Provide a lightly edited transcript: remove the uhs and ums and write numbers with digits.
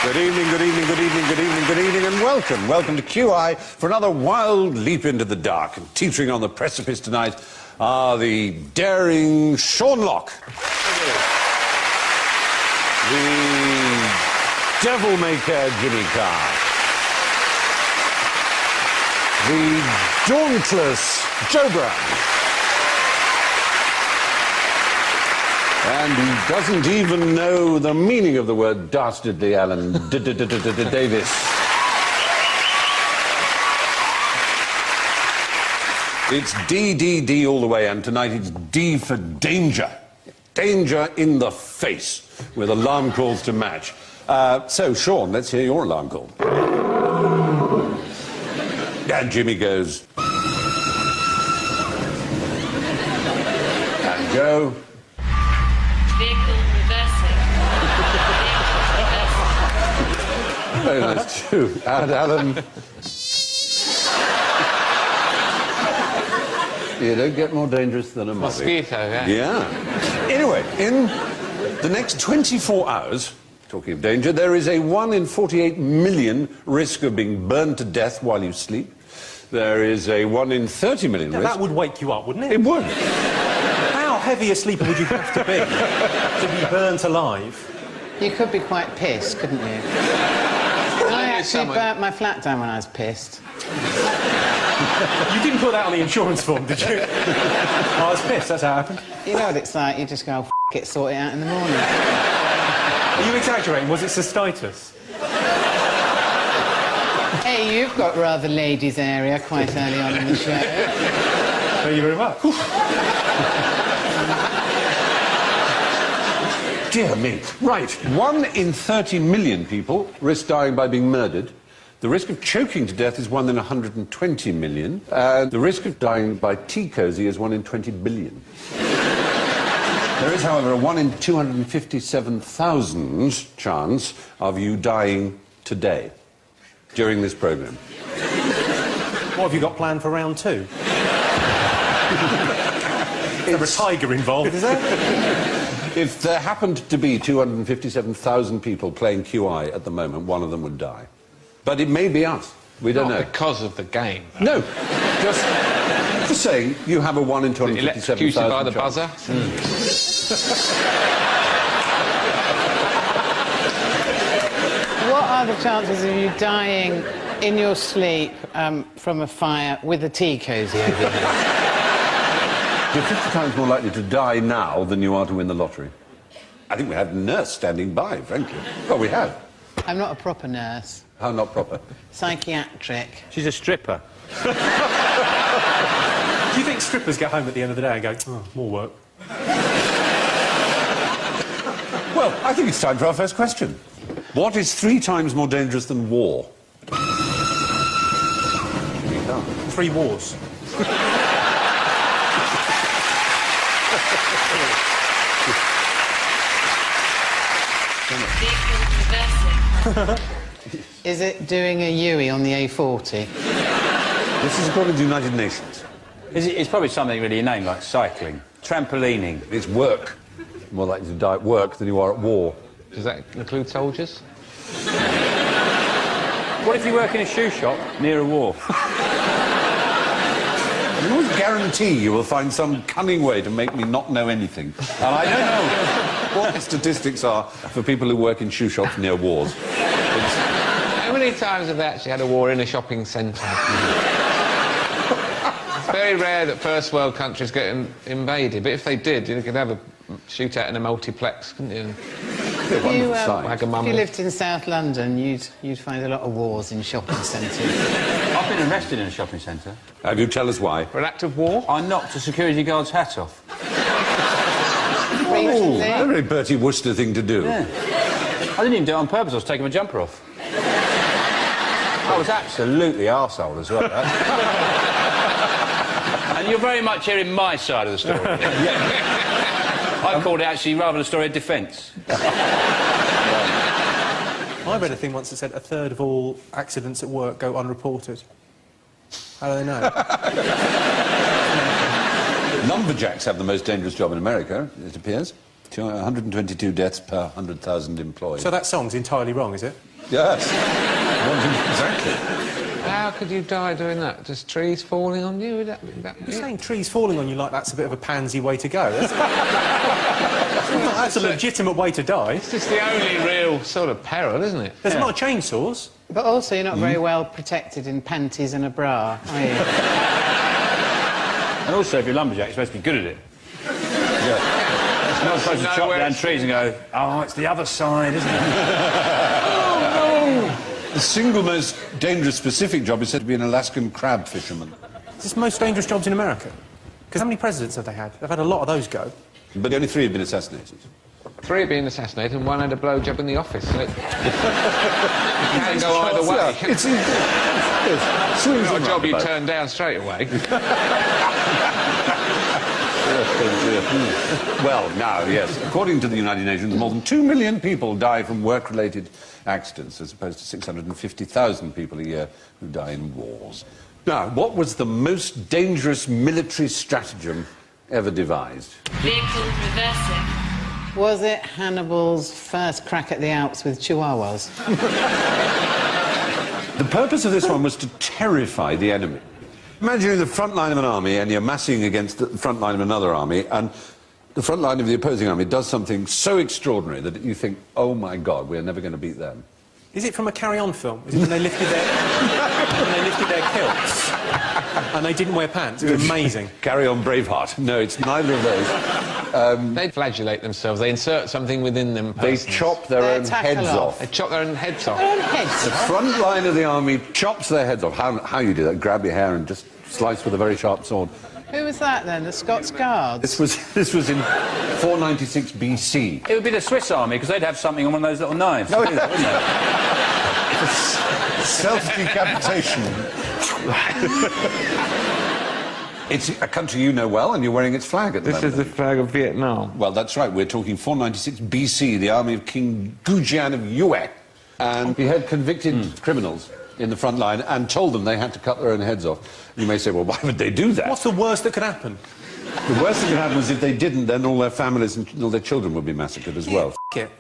Good evening, good evening, good evening, good evening, good evening, and welcome. Welcome to QI for another wild leap into the dark. And teetering on the precipice tonight are the daring Sean Locke, the devil-maker Jimmy Carr, the dauntless Joe Brown, and he doesn't even know the meaning of the word dastardly, Alan Davis. It's D all the way, and tonight it's D for danger. Danger in the face, with alarm calls to match. So, Sean, let's hear your alarm call. And Jimmy goes. And Joe. Vehicle reversing. Very nice too. And Alan. You don't get more dangerous than a mosquito, yeah. Yeah. Anyway, in the next 24 hours, talking of danger, there is a 1 in 48 million risk of being burned to death while you sleep. There is a 1 in 30 million risk. That would wake you up, wouldn't it? It would. How heavy a sleeper would you have to be burnt alive? You could be quite pissed, couldn't you? I actually burnt my flat down when I was pissed. You didn't put that on the insurance form, did you? I was pissed, that's how it happened. You know what it's like, you just go, F it, sort it out in the morning. Are you exaggerating? Was it cystitis? Hey, you've got rather ladies' area quite early on in the show. Thank you very much. Dear me. Right. 1 in 30 million people risk dying by being murdered. The risk of choking to death is 1 in 120 million. The risk of dying by tea cosy is 1 in 20 billion. There is, however, a 1 in 257,000 chance of you dying today, during this programme. What have you got planned for round 2? Is there a tiger involved, is there? If there happened to be 257,000 people playing QI at the moment, one of them would die. But it may be us. We don't know. Because of the game. No. Just saying, you have a 1 in 257,000 Electrocuted by the buzzer. What are the chances of you dying in your sleep from a fire with a tea cosy over your head? You're 50 times more likely to die now than you are to win the lottery. I think we have a nurse standing by, frankly. Well, we have. I'm not a proper nurse. How not proper? Psychiatric. She's a stripper. Do you think strippers get home at the end of the day and go, oh, more work? Well, I think it's time for our first question. What is 3 times more dangerous than war? 3 wars. Vehicle reversing. Is it doing a Yui on the A40? This is according to the United Nations. It's probably something really inane, like cycling, trampolining. It's work. More likely to die at work than you are at war. Does that include soldiers? What if you work in a shoe shop near a war? You always guarantee you will find some cunning way to make me not know anything. And I don't know what the statistics are for people who work in shoe shops near wars. How many times have they actually had a war in a shopping centre? It's very rare that first world countries get invaded, but if they did, you could have a shootout in a multiplex, couldn't you? If Like a mum. you lived in South London, you'd find a lot of wars in shopping centres. I've been arrested in a shopping centre. Have you tell us why? For an act of war? I knocked a security guard's hat off. Recently. A very Bertie Wooster thing to do. Yeah. I didn't even do it on purpose, I was taking my jumper off. I was absolutely arsehole as well. And you're very much hearing my side of the story. I called it actually rather a story of defence. I read a thing once that said 1/3 of all accidents at work go unreported. How do they know? Lumberjacks have the most dangerous job in America, it appears. 122 deaths per 100,000 employed. So that song's entirely wrong, is it? Yes. Exactly. How could you die doing that? Just trees falling on you? You're saying trees falling on you like that's a bit of a pansy way to go. That's a legitimate way to die. It's just the only real sort of peril, isn't it? There's a lot of chainsaws. But also, you're not very well protected in panties and a bra, are you? And also, if you're a lumberjack, you're supposed to be good at it. Yeah. You're not supposed to No, chop where down it's- trees and go, oh, it's the other side, isn't it? The single most dangerous specific job is said to be an Alaskan crab fisherman. Is this the most dangerous jobs in America? Because how many presidents have they had? They've had a lot of those go. But only 3 have been assassinated. 3 have been assassinated and 1 had a blowjob in the office. So it can go either way. Yeah, it's swings Not a and job you roundabouts. turn down straight away. Well, now, yes. According to the United Nations, more than 2 million people die from work-related accidents, as opposed to 650,000 people a year who die in wars. Now, what was the most dangerous military stratagem ever devised? Vehicle reversing. Was it Hannibal's first crack at the Alps with chihuahuas? The purpose of this one was to terrify the enemy. Imagine you're in the front line of an army and you're massing against the front line of another army, and the front line of the opposing army does something so extraordinary that you think, oh my God, we're never going to beat them. Is it from a Carry On film? Is it when they lifted their kilts and they didn't wear pants? It was amazing. Carry On Braveheart. No, it's neither of those. They flagellate themselves. They insert something within them. They persons. chop their They own tackle heads off. off. They chop their own heads off. Their own heads. The front line of the army chops their heads off. How you do that? Grab your hair and just slice with a very sharp sword. Who was that then? The Scots Guards? This was in 496 BC. It would be the Swiss army, because they'd have something on one of those little knives. No, to do that, wouldn't they? Self-decapitation. It's a country you know well, and you're wearing its flag at the This moment. is the flag of Vietnam. Well, that's right. We're talking 496 BC, the army of King Gujian of Yue. And he had convicted criminals in the front line and told them they had to cut their own heads off. You may say, well, why would they do that? What's the worst that could happen? The worst that could happen was if they didn't, then all their families and all their children would be massacred as well. F*** it.